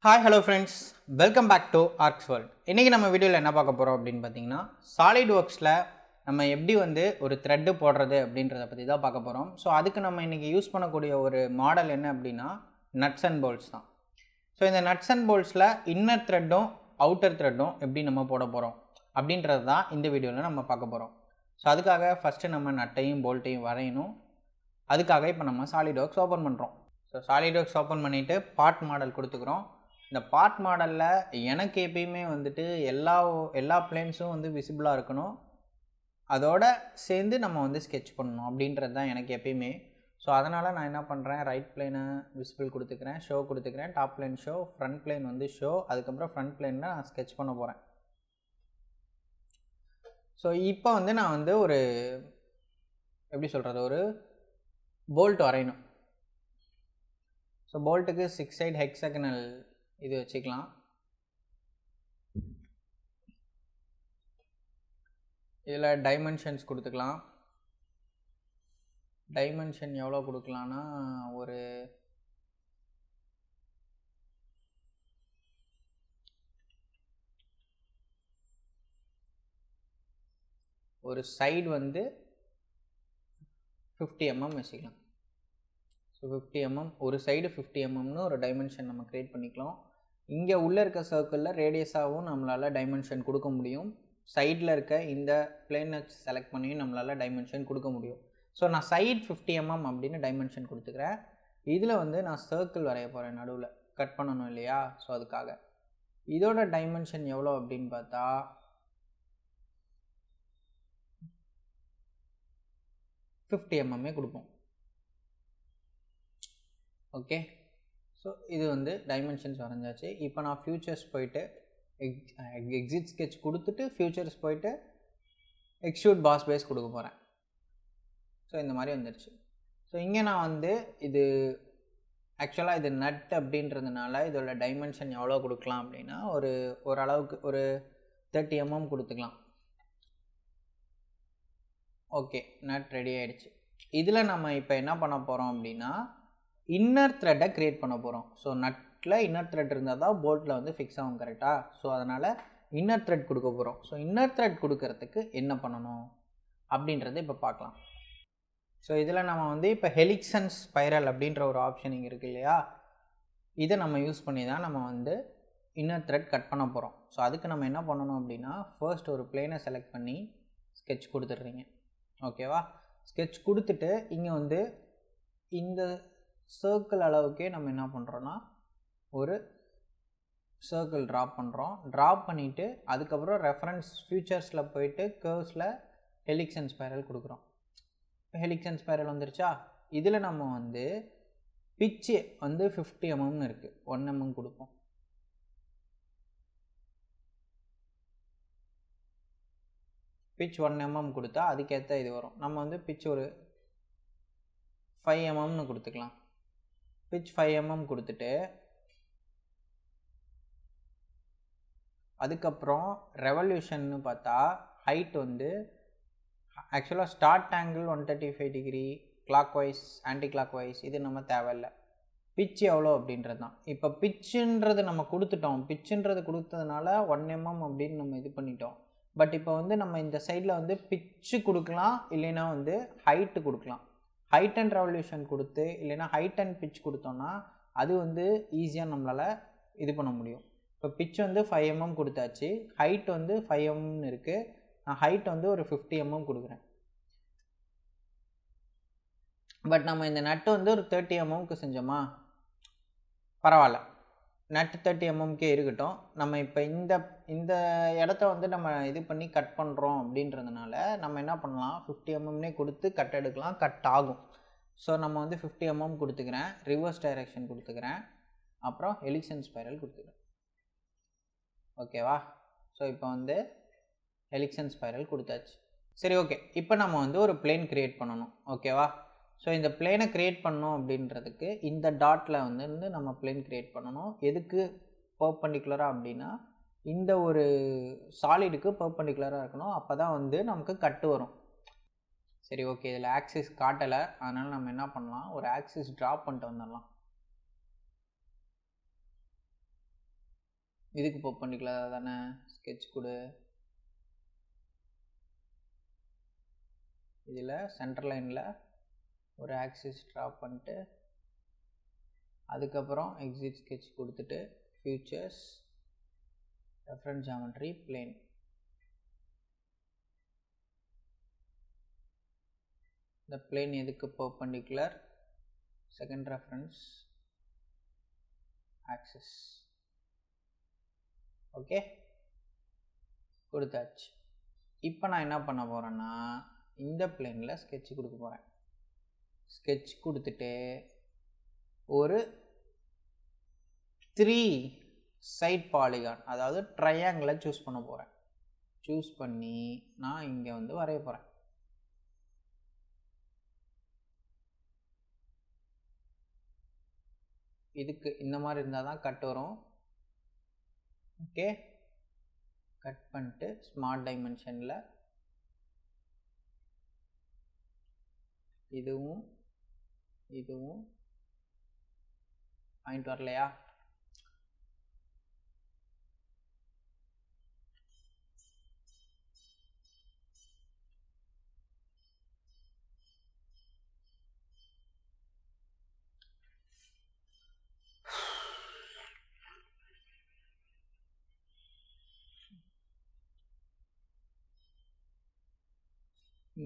Hi hello friends, welcome back to arcs world. இன்றைக்கி நம்ம வீடியோவில் என்ன பார்க்க போகிறோம் அப்படின்னு பார்த்தீங்கன்னா, சாலிட் ஒர்க்ஸில் நம்ம எப்படி ஒரு த்ரெட்டு போடுறது அப்படின்றத பற்றி தான் பார்க்க போகிறோம். ஸோ அதுக்கு நம்ம இன்றைக்கி யூஸ் பண்ணக்கூடிய ஒரு மாடல் என்ன அப்படின்னா நட்ஸ் அண்ட் போல்ட்ஸ் தான். ஸோ இந்த நட்ஸ் அண்ட் போல்ட்ஸில் இன்னர் த்ரெட்டும் அவுட்டர் த்ரெட்டும் எப்படி நம்ம போட போகிறோம் அப்படின்றது தான் இந்த வீடியோவில் நம்ம பார்க்க போகிறோம். ஸோ அதுக்காக ஃபஸ்ட்டு நம்ம நட்டையும் போல்ட்டையும் வரையணும். அதுக்காக இப்போ நம்ம சாலிட் ஒர்க்ஸ் ஓப்பன் பண்ணுறோம். ஸோ சாலிட் ஒர்க்ஸ் ஓப்பன் பண்ணிவிட்டு பார்ட் மாடல் கொடுத்துக்கிறோம். இந்த பார்ட் மாடலில் எனக்கு எப்பயுமே எல்லா பிளேன்ஸும் விசிபிளாக இருக்கணும். அதோட சேர்ந்து நம்ம ஸ்கெட்ச் பண்ணணும் அப்படின்றது தான் எனக்கு எப்பயுமே. ஸோ அதனால் நான் என்ன பண்ணுறேன், ரைட் பிளேனை விசிபிள் கொடுத்துக்கிறேன், ஷோ கொடுத்துக்கிறேன், top plane show, front plane show, அதுக்கப்புறம் ஃப்ரண்ட் பிளேனில் நான் ஸ்கெட்ச் பண்ண போகிறேன். ஸோ இப்போ நான் ஒரு எப்படி சொல்கிறது, ஒரு போல்ட் வரையணும். ஸோ போல்ட்டுக்கு 6 சைடு ஹெக்ஸாகனல் இது வச்சுக்கலாம். இதில் டைமென்ஷன்ஸ் கொடுத்துக்கலாம். டைமென்ஷன் எவ்வளோ கொடுக்கலான்னா ஒரு சைடு 50 mm வச்சுக்கலாம். ஸோ 50 mm ஒரு சைடு 50 mmனு ஒரு டைமென்ஷன் நம்ம க்ரியேட் பண்ணிக்கலாம். இங்கே உள்ளே இருக்க சர்க்கிளில் ரேடியஸாகவும் நம்மளால் டைமென்ஷன் கொடுக்க முடியும். சைடில் இருக்க இந்த பிளேனை செலக்ட் பண்ணியும் நம்மளால் டைமென்ஷன் கொடுக்க முடியும். ஸோ நான் சைட் 50 mm அப்படின்னு டைமென்ஷன் கொடுத்துக்கிறேன். இதில் நான் சர்க்கிள் வரைய போகிறேன், நடுவில் கட் பண்ணணும் இல்லையா. ஸோ அதுக்காக இதோட டைமென்ஷன் எவ்வளோ அப்படின்னு பார்த்தா 50 mm கொடுப்போம். ஓகே, ஸோ இது டைமென்ஷன்ஸ் வரைஞ்சாச்சு. இப்போ நான் ஃபியூச்சர்ஸ் போயிட்டு எக்ஸிட் ஸ்கெட்ச் கொடுத்துட்டு ஃபியூச்சர்ஸ் போயிட்டு எக்ஸ்ட்ரூட் பாஸ் பேஸ் கொடுக்க போகிறேன். ஸோ இந்த மாதிரி வந்துடுச்சு. ஸோ இங்கே நான் இது ஆக்சுவலாக இது நட் அப்படின்றதுனால இதோட டைமென்ஷன் எவ்வளோ கொடுக்கலாம் அப்படின்னா ஓரளவுக்கு ஒரு 30 mm கொடுத்துக்கலாம். ஓகே, நட் ரெடி ஆகிடுச்சு. இதில் நம்ம இப்போ என்ன பண்ண போகிறோம் அப்படின்னா இன்னர் த்ரெட்டை க்ரியேட் பண்ண போகிறோம். ஸோ நட்டில் இன்னர் த்ரெட் இருந்தால் தான் போல்ட்டில் ஃபிக்ஸ் ஆகும், கரெக்டாக. ஸோ அதனால் இன்னர் த்ரெட் கொடுக்க போகிறோம். ஸோ இன்னர் த்ரெட் கொடுக்கறதுக்கு என்ன பண்ணணும் அப்படின்றத இப்போ பார்க்கலாம். ஸோ இதில் நம்ம இப்போ ஹெலிக்ஸ் அண்ட் ஸ்பைரல் அப்படின்ற ஒரு ஆப்ஷன் இங்கே இருக்குது இல்லையா, இதை நம்ம யூஸ் பண்ணி தான் நம்ம இன்னர் த்ரெட் கட் பண்ண போகிறோம். ஸோ அதுக்கு நம்ம என்ன பண்ணணும் அப்படின்னா ஃபர்ஸ்ட் ஒரு பிளேனை செலக்ட் பண்ணி ஸ்கெட்ச் கொடுத்துட்றீங்க. ஓகேவா, ஸ்கெட்ச் கொடுத்துட்டு இங்கே இந்த சர்க்கிள் அளவுக்கே நம்ம என்ன பண்ணுறோன்னா ஒரு சர்க்கிள் ட்ராப் பண்ணுறோம். ட்ராப் பண்ணிவிட்டு அதுக்கப்புறம் ரெஃபரன்ஸ் ஃபியூச்சர்ஸில் போயிட்டு கர்வ்ஸில் ஹெலிக்ஸ் அண்ட் ஸ்பைரல் கொடுக்குறோம். இப்போ ஹெலிக்ஸ் அண்ட் ஸ்பைரல் வந்துருச்சா. இதில் நம்ம பிச்சு 50 mmன்னு இருக்குது, 1 mm கொடுப்போம். பிச் 1 mm கொடுத்தா அதுக்கேற்ற இது வரும். நம்ம பிச் ஒரு 5 mmன்னு கொடுத்துக்கலாம். பிச் 5 mm கொடுத்துட்டு அதுக்கப்புறம் ரெவல்யூஷன்னு பார்த்தா ஹைட் ஆக்சுவலாக start angle 135 degree, clockwise anticlockwise இது நம்ம தேவையில்லை. பிச் எவ்வளோ அப்படின்றது தான். இப்போ பிச்சுன்றது நம்ம கொடுத்துட்டோம். பிச்சுன்றது கொடுத்ததுனால 1 mm அப்படின்னு நம்ம இது பண்ணிட்டோம். பட் இப்போ நம்ம இந்த சைடில் பிச்சு கொடுக்கலாம், இல்லைன்னா ஹைட்டு கொடுக்கலாம். ஹைட் அண்ட் ரெவல்யூஷன் கொடுத்து இல்லைன்னா ஹைட் அண்ட் பிச் கொடுத்தோன்னா அது ஈஸியாக நம்மளால் இது பண்ண முடியும். இப்போ பிச் 5 mm கொடுத்தாச்சு, ஹைட் 5 mmன்னு இருக்குது. நான் ஹைட் ஒரு 50 mm கொடுக்குறேன். பட் நம்ம இந்த நட்டு ஒரு 30 mmக்கு செஞ்சோமா, பரவாயில்ல, நட்டு 30 mmக்கே இருக்கட்டும். நம்ம இப்போ இந்த இடத்த நம்ம இது பண்ணி கட் பண்ணுறோம் அப்படின்றதுனால நம்ம என்ன பண்ணலாம், 50 mmனே கொடுத்து கட் எடுக்கலாம், கட் ஆகும். ஸோ நம்ம 50 mm கொடுத்துக்கிறேன், ரிவர்ஸ் டைரெக்ஷன் கொடுத்துக்கிறேன், அப்புறம் ஹெலிக்ஸ் அண்ட் ஸ்பைரல் கொடுத்துக்கிறேன். ஓகேவா. ஸோ இப்போ ஹெலிக்ஸ் அண்ட் ஸ்பைரல் கொடுத்தாச்சு. சரி, ஓகே. இப்போ நம்ம ஒரு பிளேன் க்ரியேட் பண்ணணும். ஓகேவா. ஸோ இந்த பிளேனை க்ரியேட் பண்ணோம் அப்படின்றதுக்கு இந்த டாட்டில் நம்ம பிளேன் க்ரியேட் பண்ணணும். எதுக்கு பர்பண்டிகுலராக அப்படின்னா இந்த ஒரு சாலிடுக்கு பர்பண்டிகுலராக இருக்கணும். அப்போ தான் நமக்கு கட்டு வரும். சரி, ஓகே. இதில் ஆக்சிஸ் காட்டலை, அதனால் நம்ம என்ன பண்ணலாம், ஒரு ஆக்சிஸ் ட்ராப் பண்ணிட்டு வந்துடலாம். இதுக்கு பெர்பெண்டிகுலராக தானே ஸ்கெட்ச் கொடு. இதில் சென்டர் லைனில் ஒரு ஆக்சிஸ் ட்ரா பண்ணிட்டு அதுக்கப்புறம் எக்ஸிட் ஸ்கெட்ச் கொடுத்துட்டு ஃபியூச்சர்ஸ் ரெஃபரன்ஸ் ஜாமெட்ரி பிளேன். இந்த பிளேன் எதுக்கு perpendicular? Second reference axis. Okay, கொடுத்தாச்சு. இப்போ நான் என்ன பண்ண போகிறேன்னா இந்த பிளேனில் ஸ்கெட்ச் கொடுக்க போகிறேன். ஸ்கெட்ச் கொடுத்துட்டு ஒரு 3 சைட் பாலிகான், அதாவது ட்ரையாங்கிளை சூஸ் பண்ண போகிறேன். சூஸ் பண்ணி நான் இங்கே வந்து வரைய போகிறேன். இதுக்கு இந்த மாதிரி இருந்தால் தான் கட் வரும். ஓகே, கட் பண்ணிட்டு ஸ்மார்ட் டைமென்ஷனில் இதுவும் இதுவும் பாயிண்ட் வரலையா?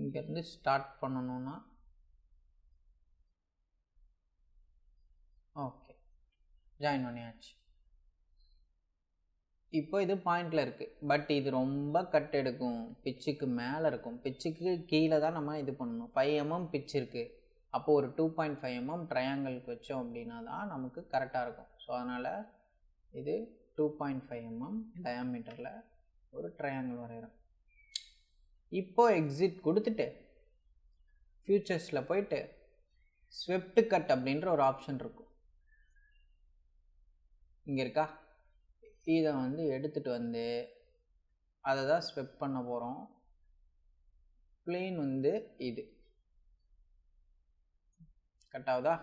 இங்கேருந்து ஸ்டார்ட் பண்ணணும்னா ஓகே, ஜாயின் பண்ணியாச்சு. இப்போ இது பாயிண்டில் இருக்குது, பட் இது ரொம்ப கட் எடுக்கும். பிச்சுக்கு மேலே இருக்கும். பிச்சுக்கு கீழே தான் நம்ம இது பண்ணணும். 5 mm பிச் இருக்குது. அப்போது ஒரு 2.5 mm ட்ரையாங்கிளுக்கு வச்சோம் அப்படின்னா தான் நமக்கு கரெக்டாக இருக்கும். ஸோ அதனால் இது 2.5 mm டயாமீட்டரில் ஒரு ட்ரையாங்கிள் வரைகிறோம். இப்போ எக்ஸிட் கொடுத்துட்டு ஃபியூச்சர்ஸில் போயிட்டு ஸ்வெப்ட் கட் அப்படின்ற ஒரு ஆப்ஷன் இருக்கும். இங்கே இருக்கா? இதை வந்து எடுத்துகிட்டு வந்து அதை தான் ஸ்வெப் பண்ண போகிறோம். பிளேன் வந்து இது கட் ஆகுதா?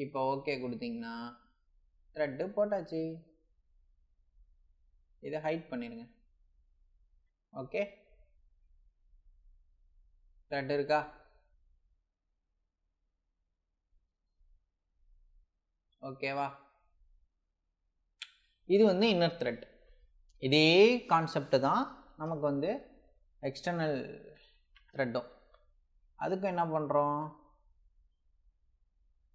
இப்போ ஓகே கொடுத்தீங்கன்னா த்ரெட்டு போட்டாச்சு. இதை ஹைட் பண்ணிடுங்க. ஓகே, த்ரெட் இருக்கா? ஓகேவா? இது வந்து இன்னர் த்ரெட். இதே கான்செப்ட் தான் நமக்கு வந்து எக்ஸ்டர்னல் த்ரெட்டும். அதுக்கு என்ன பண்ணுறோம்?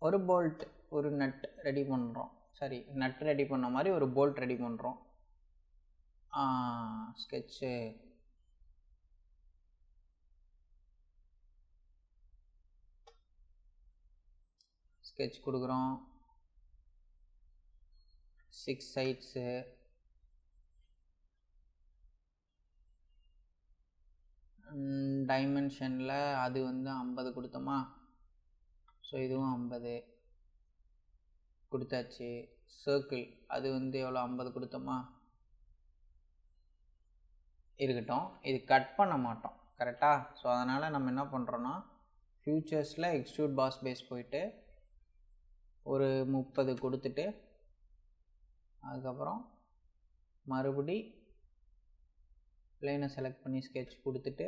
ஒரு போல்ட், ஒரு நட் ரெடி பண்ணுறோம். சரி, நட் ரெடி பண்ண மாதிரி ஒரு போல்ட் ரெடி பண்ணுறோம். ஸ்கெட்சு ஸ்கெட்ச் கொடுக்குறோம். 6 சைட்ஸு, டைமென்ஷனில் அது வந்து 50 கொடுத்தோமா? ஸோ இதுவும் 50 கொடுத்தாச்சு. சர்க்கிள் அது வந்து எவ்வளோ? 50 கொடுத்தோமா? இருக்கட்டும், இது கட் பண்ண மாட்டோம், கரெக்டாக? ஸோ அதனால் நம்ம என்ன பண்ணுறோன்னா ஃபியூச்சர்ஸில் எக்ஸ்ட்ரூட் பாஸ் பேஸ் போயிட்டு ஒரு 30 கொடுத்துட்டு அதுக்கப்புறம் மறுபடி பிளேனை செலக்ட் பண்ணி ஸ்கெட்ச் கொடுத்துட்டு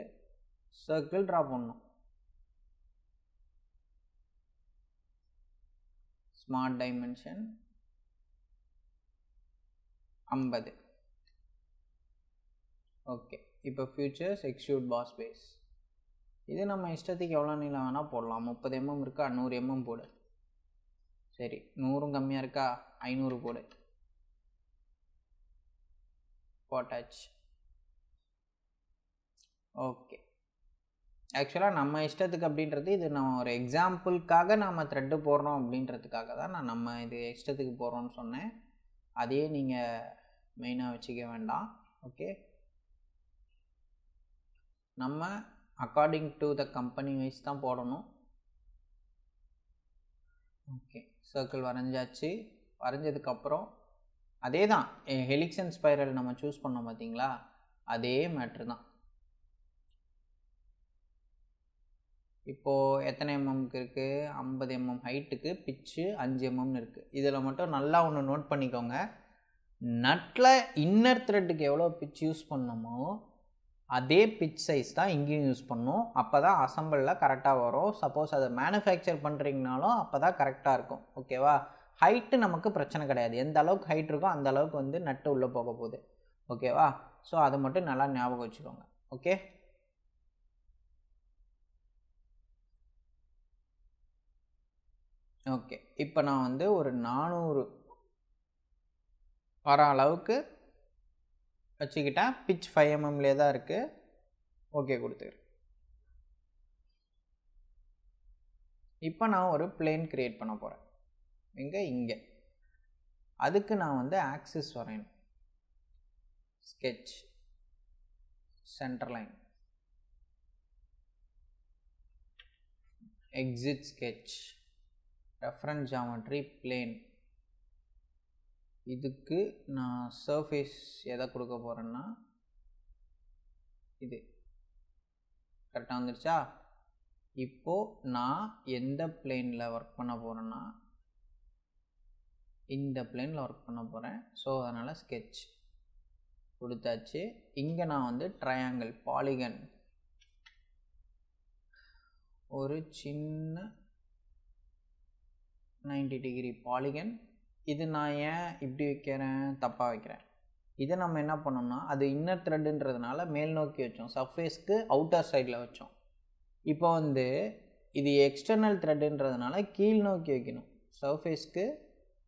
சர்க்கிள் ட்ரா பண்ணணும். Smart dimension 50. ஓகே, இப்போ ஃபியூச்சர்ஸ் எக்ஸ்ட்ரூட் பாஸ் பேஸ். இது நம்ம இஷ்டத்துக்கு எவ்வளோ நீளம் வேணால் போடலாம். 30 mm இருக்கா? 100 mm போடு. சரி, 100 கம்மியாக இருக்கா? 500 போடு. போட்டாச்சு. ஓகே, ஆக்சுவலாக நம்ம இஷ்டத்துக்கு அப்படின்றது இது நம்ம ஒரு எக்ஸாம்பிளுக்காக நம்ம த்ரெட்டு போடுறோம் அப்படின்றதுக்காக தான் நான் நம்ம இது இஷ்டத்துக்கு போடுறோன்னு சொன்னேன். அதையே நீங்கள் மெயினாக வச்சுக்க வேண்டாம். ஓகே, நம்ம according to the company wise தான் போடணும். ஓகே, சர்க்கிள் வரைஞ்சாச்சு. வரைஞ்சதுக்கப்புறம் அதே தான் ஹெலிக்ஸ் அண்ட் ஸ்பைரல் நம்ம சூஸ் பண்ணோம் பார்த்தீங்களா? அதே மேட்ரு தான். இப்போது எத்தனை எம்எம்க்கு இருக்குது? 50 mm ஹைட்டுக்கு, பிச்சு 5 mm இருக்குது. இதில் மட்டும் நல்லா ஒன்று நோட் பண்ணிக்கோங்க. நட்டில் இன்னர் த்ரெட்டுக்கு எவ்வளோ பிட்ச் யூஸ் பண்ணணுமோ அதே பிட்ச் சைஸ் தான் இங்கேயும் யூஸ் பண்ணணும். அப்போ தான் அசம்பிளில் கரெக்டாக வரும். சப்போஸ் அதை மேனுஃபேக்சர் பண்ணுறீங்கனாலும் அப்போ தான் கரெக்டாக இருக்கும். ஓகேவா? ஹைட்டு நமக்கு பிரச்சனை கிடையாது. எந்த அளவுக்கு ஹைட் இருக்கோ அந்த அளவுக்கு வந்து நட்டு உள்ளே போக போகுது. ஓகேவா? ஸோ அதை மட்டும் நல்லா ஞாபகம் வச்சுக்கோங்க. Okay, okay. இப்போ நான் வந்து ஒரு 400 வர அளவுக்கு வச்சுக்கிட்டேன். பிட்ச் 5 mmலே தான் இருக்குது. ஓகே கொடுத்துக்கிறேன். இப்போ நான் ஒரு பிளேன் கிரியேட் பண்ண போகிறேன். இங்கே அதுக்கு நான் வந்து ஆக்சிஸ் வரையணும். Sketch, centre line, exit sketch, reference geometry, plane. இதுக்கு நான் சர்ஃபேஸ் எதை கொடுக்க போகிறேன்னா இது கரெக்டாக வந்துருச்சா? இப்போது நான் எந்த பிளேனில் ஒர்க் பண்ண போகிறேன்னா இந்த பிளேனில் ஒர்க் பண்ண போகிறேன். ஸோ அதனால் ஸ்கெட்ச் கொடுத்தாச்சு. இங்கே நான் வந்து ட்ரையாங்கிள், பாலிகன், ஒரு சின்ன 90 டிகிரி பாலிகன். இது நான் ஏன் இப்படி வைக்கிறேன், தப்பாக வைக்கிறேன். இதை நம்ம என்ன பண்ணோம்னா அது இன்னர் த்ரெட்டுன்றதுனால மேல் நோக்கி வச்சோம், சர்ஃபேஸ்க்கு அவுட்டர் சைடில் வச்சோம். இப்போ வந்து இது எக்ஸ்டர்னல் த்ரெட்டுன்றதுனால கீழ் நோக்கி வைக்கணும், சர்ஃபேஸ்க்கு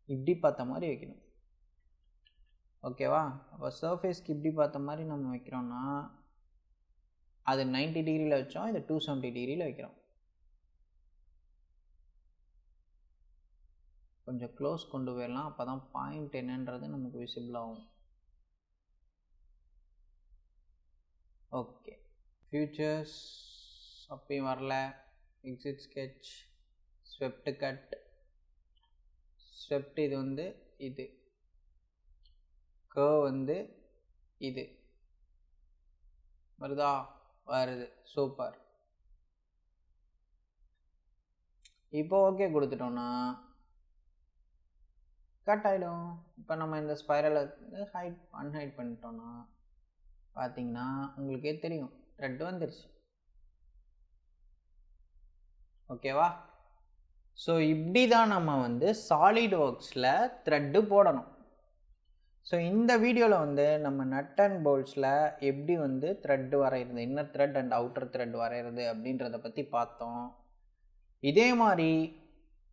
இப்படி பார்த்த மாதிரி வைக்கணும். ஓகேவா? அப்போ சர்ஃபேஸ்க்கு இப்படி பார்த்த மாதிரி நம்ம வைக்கிறோம்னா அது 90 டிகிரியில் வச்சோம், இது 270 டிகிரியில் வைக்கிறோம். கொஞ்சம் க்ளோஸ் கொண்டு போயிடலாம், அப்போ தான் பாயிண்ட் என்னன்றது நமக்கு விசிபிள் ஆகும். ஓகே, ஃபியூச்சர்ஸ் அப்பயும் வரல. Exit sketch, swept cut, swept இது வந்து இது, கர்வ் வந்து இது வருதா? வருது, சூப்பர். இப்போ ஓகே கொடுத்துட்டோம்னா கட் ஆகிடும். இப்போ நம்ம இந்த ஸ்பைரலை அன்ஹைட் பண்ணிட்டோம்னா பார்த்தீங்கன்னா உங்களுக்கே தெரியும் த்ரெட் வந்துருச்சு. ஓகேவா? ஸோ இப்படி தான் நம்ம வந்து சாலிட் ஒர்க்ஸில் த்ரெட்டு போடணும். ஸோ இந்த வீடியோவில் வந்து நம்ம நட் அண்ட் போல்ட்ஸில் எப்படி வந்து த்ரெட்டு வரைகிறது, inner thread and outer thread வரைகிறது அப்படின்றத பற்றி பார்த்தோம். இதே மாதிரி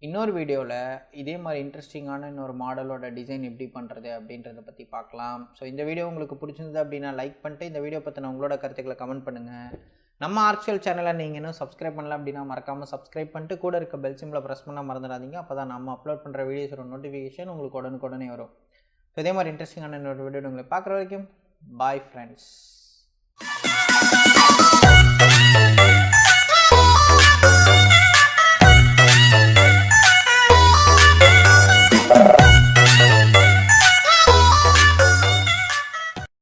இன்னொரு வீடியோவில் இதே மாதிரி இன்ட்ரெஸ்டிங்கான இன்னொரு மாடலோட டிசைன் எப்படி பண்ணுறது அப்படின்றத பற்றி பார்க்கலாம். ஸோ இந்த வீடியோ உங்களுக்கு பிடிச்சிருந்தது அப்படின்னா லைக் பண்ணிட்டு இந்த வீடியோ பற்றின உங்களோட கருத்துக்களை கமெண்ட் பண்ணுங்கள். நம்ம ஆர்க்ஷியல் சேனலை நீங்கள் இன்னும் சப்ஸ்கிரைப் பண்ணல அப்படின்னா மறக்காமல் சப்ஸ்கிரைப் பண்ணிட்டு கூட இருக்க பெல் சிம்பிளை ப்ரெஸ் பண்ணால் மறந்துடாதீங்க. அப்போ தான் நம்ம அப்லோட் பண்ணுற வீடியோஸோட நோட்டிஃபிகேஷன் உங்களுக்கு உடனுக்குடனே வரும். ஸோ இதே மாதிரி இன்ட்ரெஸ்டிங்கான இன்னொரு வீடியோ உங்களை பார்க்குற வரைக்கும் பாய் ஃப்ரெண்ட்ஸ்.